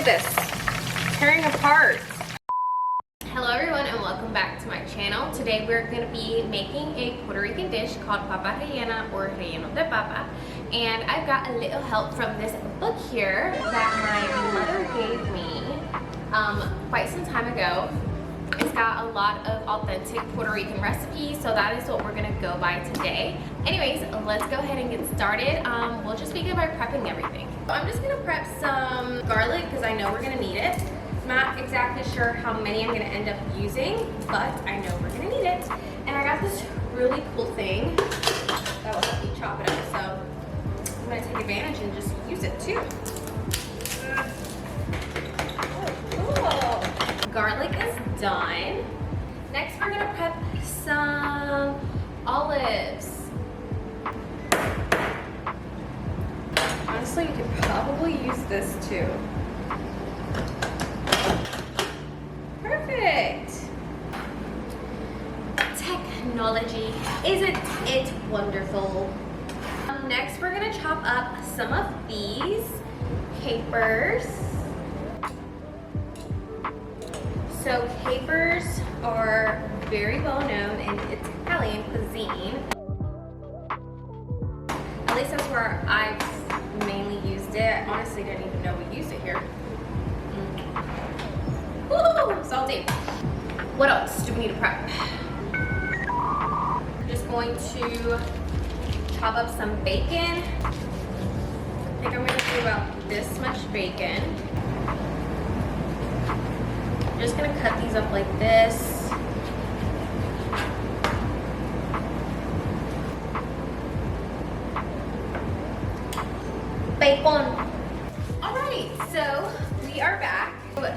this? Tearing apart. Hello everyone and welcome back to my channel. Today we're going to be making a Puerto Rican dish called papa rellena or relleno de papa. And I've got a little help from this book here that my mother gave me quite some time ago. It's got a lot of authentic Puerto Rican recipes, so that is what we're going to go by today. Anyways, let's go ahead and get started. We'll just begin by prepping everything. I'm just going to prep some garlic because I know we're going to need it. Not exactly sure how many I'm going to end up using, but I know we're going to need it. And I got this really cool thing that will help you chop it up, so I'm going to take advantage and just use it too. Oh, cool. Garlic is done. Next we're going to prep some olives. Honestly, you could probably use this too. Perfect. Technology, isn't it wonderful? Next we're going to chop up some of these capers. So capers are very well known in Italian cuisine. At least that's where I've mainly used it. I honestly didn't even know we used it here. Woo! Salty. What else do we need to prep? Just going to chop up some bacon. I think I'm going to do about this much bacon. I'm just going to cut these up like this. Bacon. Alright, so we are back.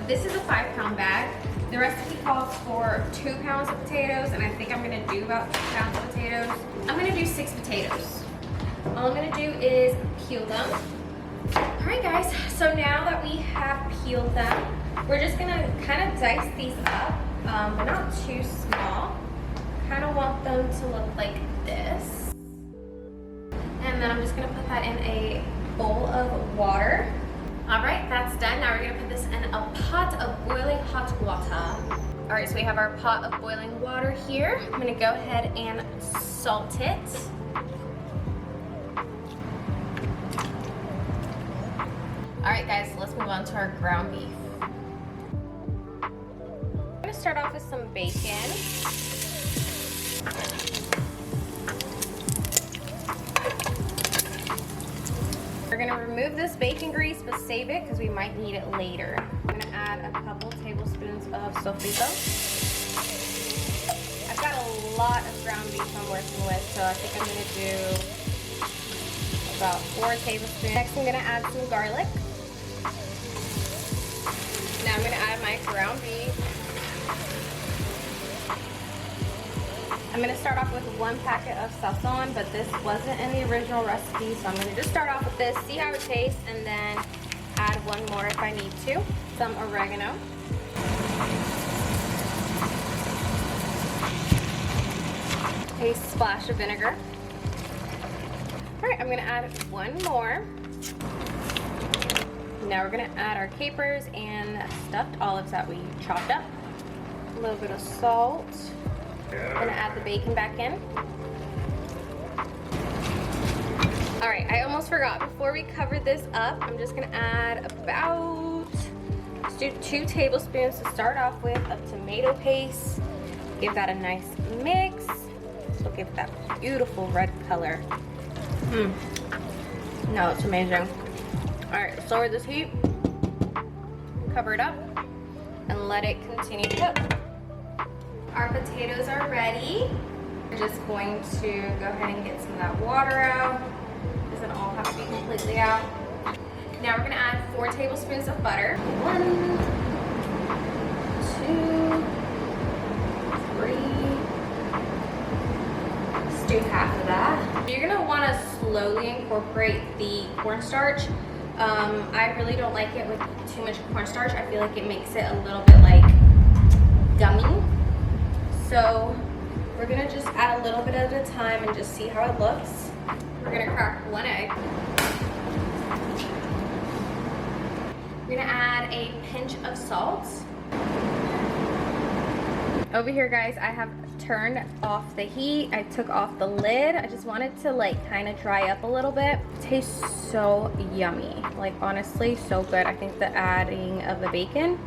This is a 5-pound bag. The recipe calls for 2 pounds of potatoes, and I think I'm going to do about 2 pounds of potatoes. I'm going to do 6 potatoes. All I'm going to do is peel them. Alright guys, so now that we have peeled them, we're just going to kind of dice these up, but not too small. Kind of want them to look like this. And then I'm just going to put that in a bowl of water. Alright, that's done. Now we're going to put this in a pot of boiling hot water. Alright, so we have our pot of boiling water here. I'm going to go ahead and salt it. Alright guys, so let's move on to our ground beef. I'm going to start off with some bacon. We're going to remove this bacon grease, but save it because we might need it later. I'm going to add a couple tablespoons of sofrito. I've got a lot of ground beef I'm working with, so I think I'm going to do about 4 tablespoons. Next, I'm going to add some garlic. Now I'm going to add my ground beef. I'm going to start off with 1 packet of sazon, but this wasn't in the original recipe, so I'm going to just start off with this, see how it tastes, and then add 1 more if I need to. Some oregano. A splash of vinegar. Alright, I'm going to add 1 more. Now we're going to add our capers and stuffed olives that we chopped up. A little bit of salt. I'm gonna add the bacon back in. Alright, I almost forgot. Before we cover this up, I'm just gonna add about, let's do 2 tablespoons to start off with of tomato paste. Give that a nice mix. Look at that beautiful red color. No, it's amazing. Alright, let's lower this heat, cover it up, and let it continue to cook. Our potatoes are ready. We're just going to go ahead and get some of that water out. Doesn't all have to be completely out. Now we're going to add 4 tablespoons of butter. 1, 2, 3. Let's do half of that. You're going to want to slowly incorporate the cornstarch. I really don't like it with too much cornstarch. I feel like it makes it a little bit like gummy. So we're gonna just add a little bit at a time and just see how it looks. We're gonna crack 1 egg. We're gonna add a pinch of salt. Over here, guys, I have turned off the heat. I took off the lid. I just wanted to like kind of dry up a little bit. It tastes so yummy. Like honestly, so good. I think the adding of the bacon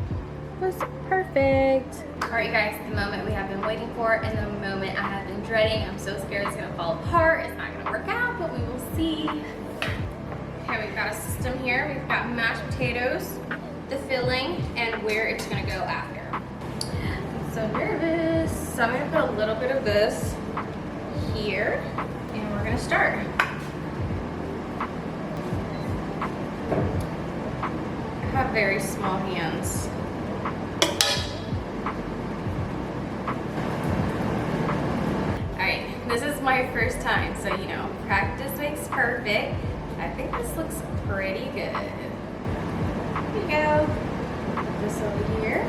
was perfect. All right, guys, the moment we have been waiting for and the moment I have been dreading. I'm so scared it's gonna fall apart. It's not gonna work out, but we will see. Okay, we've got a system here. We've got mashed potatoes, the filling, and where it's gonna go after. So nervous. So I'm gonna put a little bit of this here and we're gonna start. I have very small hands. All right, this is my first time, so you know, practice makes perfect. I think this looks pretty good. Here you go. Put this over here.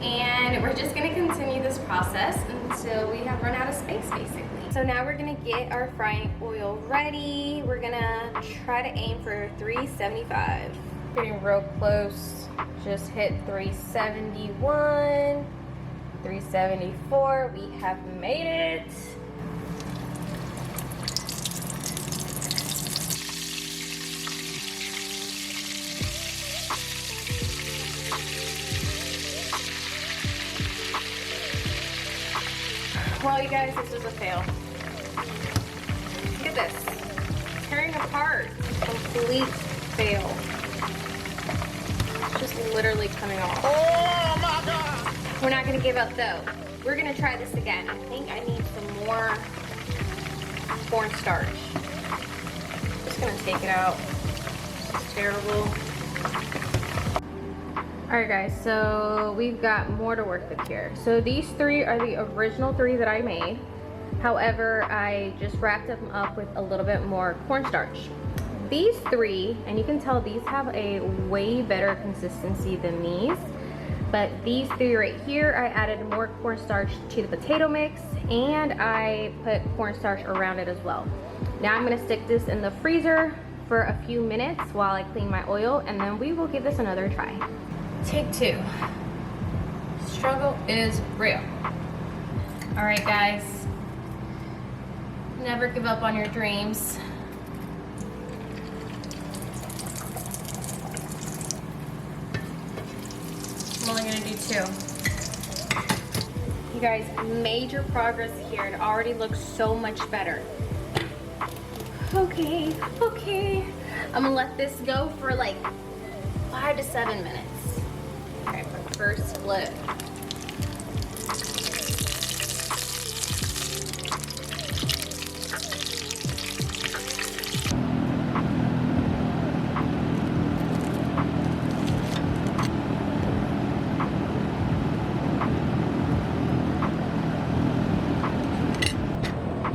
And we're just gonna continue this process until we have run out of space, basically. So now we're gonna get our frying oil ready. We're gonna try to aim for 375. Getting real close, just hit 371, 374, we have made it. Well, you guys, this was a fail. Look at this. Tearing apart. Complete fail. It's just literally coming off. Oh my God! We're not gonna give up though. We're gonna try this again. I think I need some more cornstarch. Just gonna take it out. It's terrible. Alright guys, so we've got more to work with here. So these three are the original three that I made. However, I just wrapped them up with a little bit more cornstarch. These three, and you can tell these have a way better consistency than these. But these three right here, I added more cornstarch to the potato mix and I put cornstarch around it as well. Now I'm gonna stick this in the freezer for a few minutes while I clean my oil, and then we will give this another try. Take two. Struggle is real. All right, guys. Never give up on your dreams. I'm only gonna do two. You guys, major progress here. It already looks so much better. Okay, okay. I'm gonna let this go for like 5 to 7 minutes. Okay, first flip.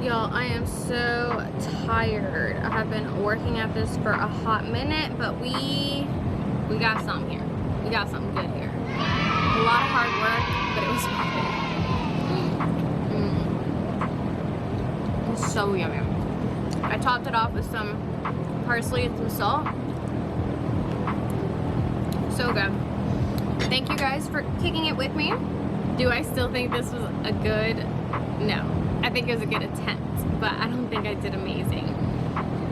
Y'all, I am so tired. I have been working at this for a hot minute, but we got something here. We got something good here. A lot of hard work, but it was worth it. It's so yummy. I topped it off with some parsley and some salt. So good. Thank you guys for kicking it with me. Do I still think this was a good? No. I think it was a good attempt, but I don't think I did amazing.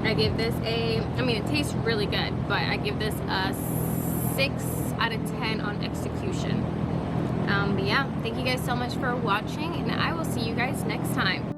I give this a, I mean, it tastes really good, but I give this a 6 out of 10 on execution. But yeah, thank you guys so much for watching, and I will see you guys next time.